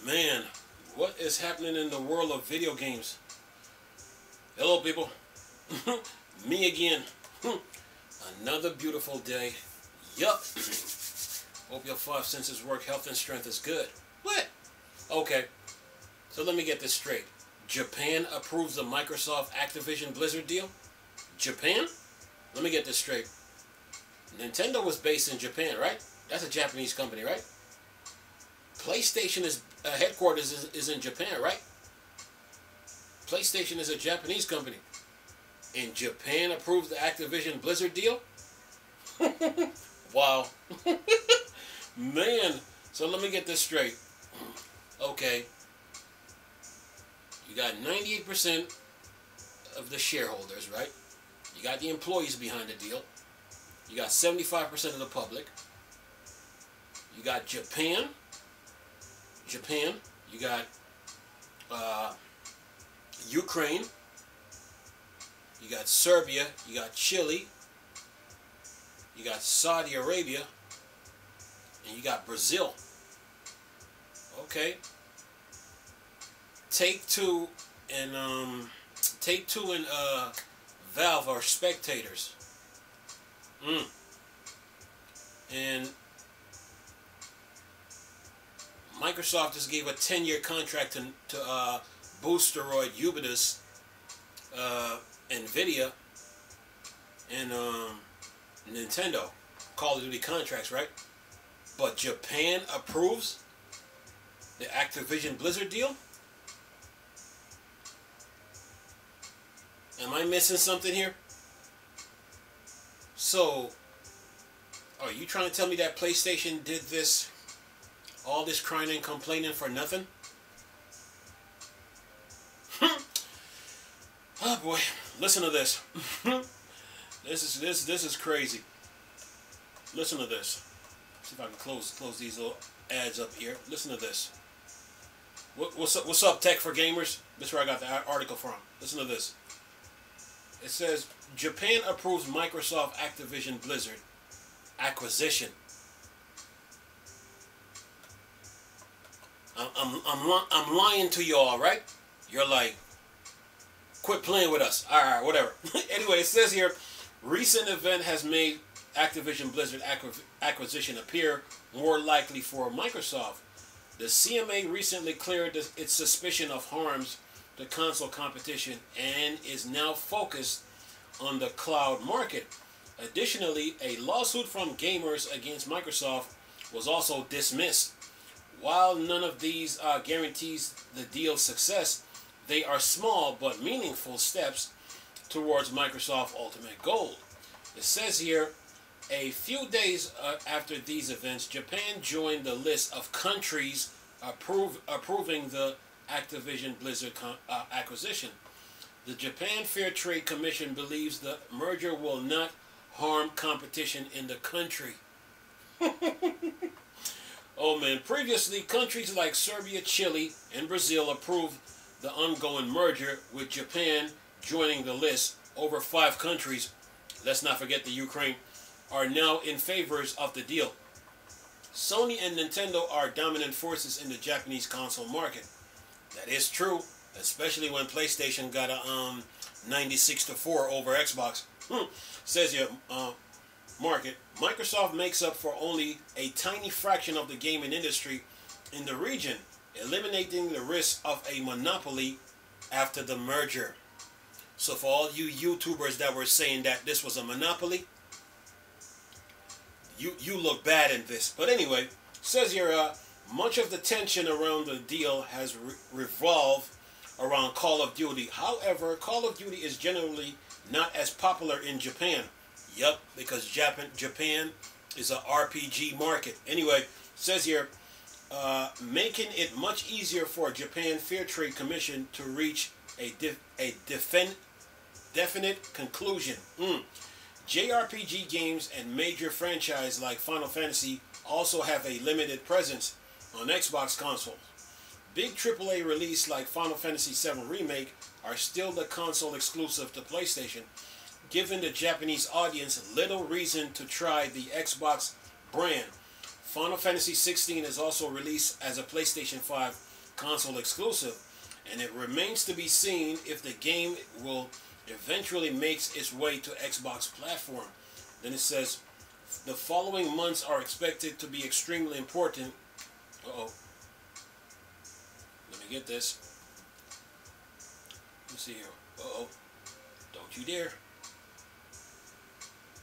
Man, what is happening in the world of video games? Hello, people. Me again. Another beautiful day. Yup. Hope your five senses work. Health and strength is good. What? Okay. So let me get this straight. Japan approves the Microsoft Activision Blizzard deal? Japan? Let me get this straight. Nintendo was based in Japan, right? That's a Japanese company, right? PlayStation is headquarters is in Japan, right? PlayStation is a Japanese company. And Japan approved the Activision Blizzard deal? Wow. Man, so let me get this straight. Okay. You got 98% of the shareholders, right? You got the employees behind the deal. You got 75% of the public. You got Japan. You got Ukraine. You got Serbia. You got Chile. You got Saudi Arabia. And you got Brazil. Okay. Take-Two and Valve are spectators. And Microsoft just gave a 10-year contract to Boosteroid, Ubisoft, Nvidia, and Nintendo. Call of Duty contracts, right? But Japan approves the Activision Blizzard deal? Am I missing something here? So, are you trying to tell me that PlayStation did this, all this crying and complaining for nothing? Oh boy, listen to this. This is crazy. Listen to this. See if I can close these little ads up here. Listen to this. What's up, Tech for Gamers? This is where I got the article from. Listen to this. It says Japan approves Microsoft Activision Blizzard acquisition. I'm lying to you all, right? You're like, quit playing with us. All right, whatever. Anyway, it says here, recent event has made Activision Blizzard acquisition appear more likely for Microsoft. The CMA recently cleared its suspicion of harms to console competition and is now focused on the cloud market. Additionally, a lawsuit from gamers against Microsoft was also dismissed. While none of these guarantees the deal's success, they are small but meaningful steps towards Microsoft's ultimate goal. It says here, a few days after these events, Japan joined the list of countries approving the Activision Blizzard acquisition. The Japan Fair Trade Commission believes the merger will not harm competition in the country. Oh man, previously countries like Serbia, Chile, and Brazil approved the ongoing merger, with Japan joining the list. Over 5 countries, let's not forget the Ukraine, are now in favor of the deal. Sony and Nintendo are dominant forces in the Japanese console market. That is true, especially when PlayStation got a 96-4 over Xbox. Says here, market. Microsoft makes up for only a tiny fraction of the gaming industry in the region, eliminating the risk of a monopoly after the merger. So for all you YouTubers that were saying that this was a monopoly, you look bad in this. But anyway, says here, much of the tension around the deal has revolved around Call of Duty. However, Call of Duty is generally not as popular in Japan. Yup, because Japan is an RPG market. Anyway, says here, making it much easier for Japan Fair Trade Commission to reach a definite conclusion. JRPG games and major franchises like Final Fantasy also have a limited presence on Xbox consoles. Big AAA releases like Final Fantasy VII Remake are still the console exclusive to PlayStation, giving the Japanese audience little reason to try the Xbox brand. Final Fantasy 16 is also released as a PlayStation 5 console exclusive, and it remains to be seen if the game will eventually makes its way to Xbox platform. Then it says, the following months are expected to be extremely important. Uh-oh. Let me get this. Let's see here. Uh-oh. Don't you dare.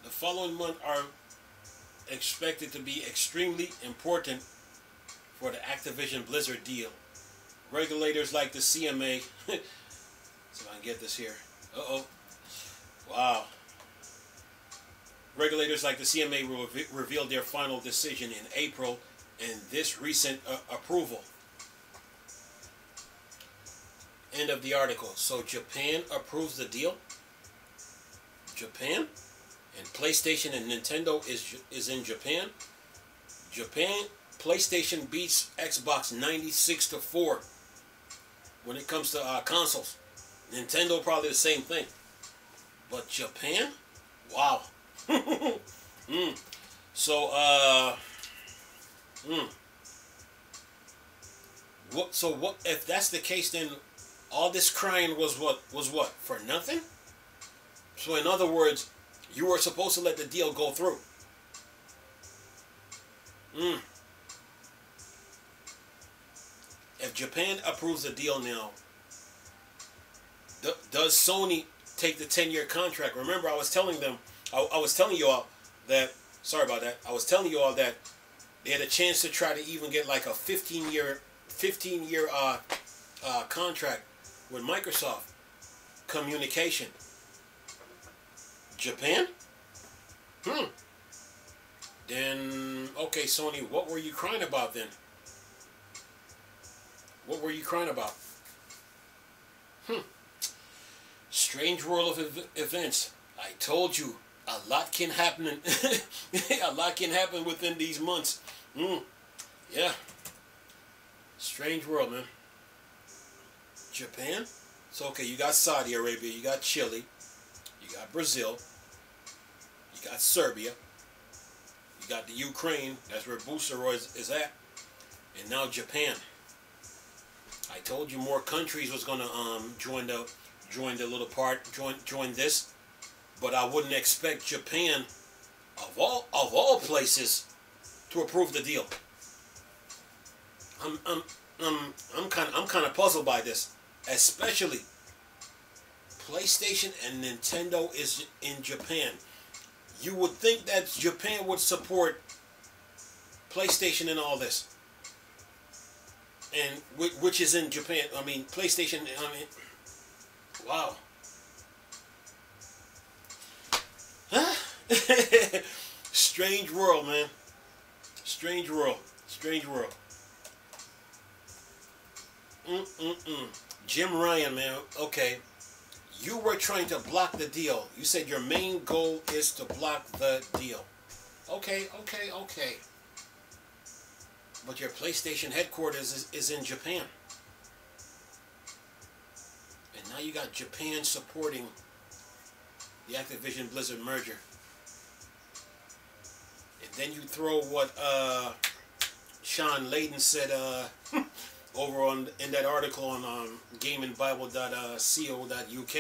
The following month are expected to be extremely important for the Activision Blizzard deal. Regulators like the CMA. See if I can get this here. Uh-oh. Wow. Regulators like the CMA will reveal their final decision in April in this recent approval. End of the article. So Japan approves the deal. Japan? And PlayStation and Nintendo is in Japan. Japan, PlayStation beats Xbox 96-4 when it comes to consoles. Nintendo probably the same thing. But Japan? Wow. So, what if that's the case, then all this crying was what? For nothing? So in other words, you were supposed to let the deal go through. If Japan approves the deal now, does Sony take the 10-year contract? Remember, I was telling them, I was telling you all that, sorry about that, I was telling you all that they had a chance to try to even get like a 15-year contract with Microsoft Communication. Japan? Then, okay, Sony, what were you crying about then? What were you crying about? Strange world of events. I told you, a lot can happen. A lot can happen within these months. Yeah. Strange world, man. Japan? So, okay, you got Saudi Arabia, you got Chile, you got Brazil, you got Serbia, you got the Ukraine, that's where Boosteroid is at, and now Japan. I told you more countries was gonna join the little part, join this, but I wouldn't expect Japan, of all places, to approve the deal. I'm kind of puzzled by this, especially PlayStation and Nintendo is in Japan. You would think that Japan would support PlayStation in all this, and which is in Japan. I mean, PlayStation. I mean, wow. Huh? Strange world, man. Strange world. Strange world. Jim Ryan, man. Okay. You were trying to block the deal. You said your main goal is to block the deal. Okay. But your PlayStation headquarters is in Japan. And now you got Japan supporting the Activision Blizzard merger. And then you throw what Sean Layden said over in that article on gamingbible.co.uk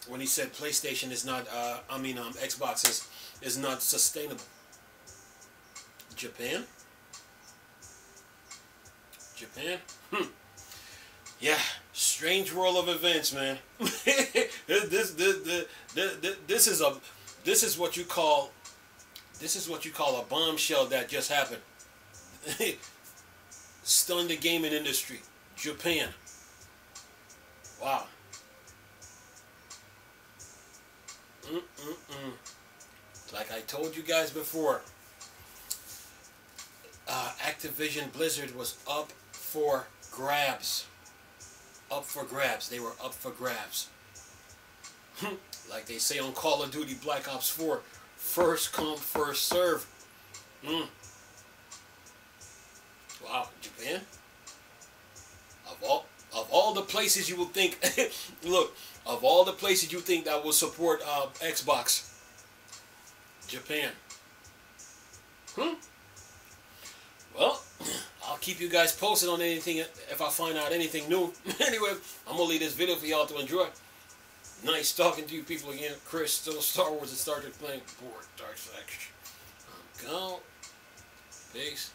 when he said PlayStation is not, Xbox is not sustainable. Japan? Yeah, strange world of events, man. This is what you call a bombshell that just happened. Stunned the gaming industry. Japan. Wow. Like I told you guys before, Activision Blizzard was up for grabs. They were up for grabs. Like they say on Call of Duty Black Ops 4, first come, first serve. Wow, Japan. Of all the places you would think, look, of all the places you think that will support Xbox, Japan. Well, I'll keep you guys posted on anything if I find out anything new. Anyway, I'm gonna leave this video for y'all to enjoy. Nice talking to you people again. Chris, still Star Wars and Star Trek playing board. Dark Side. Go. Peace.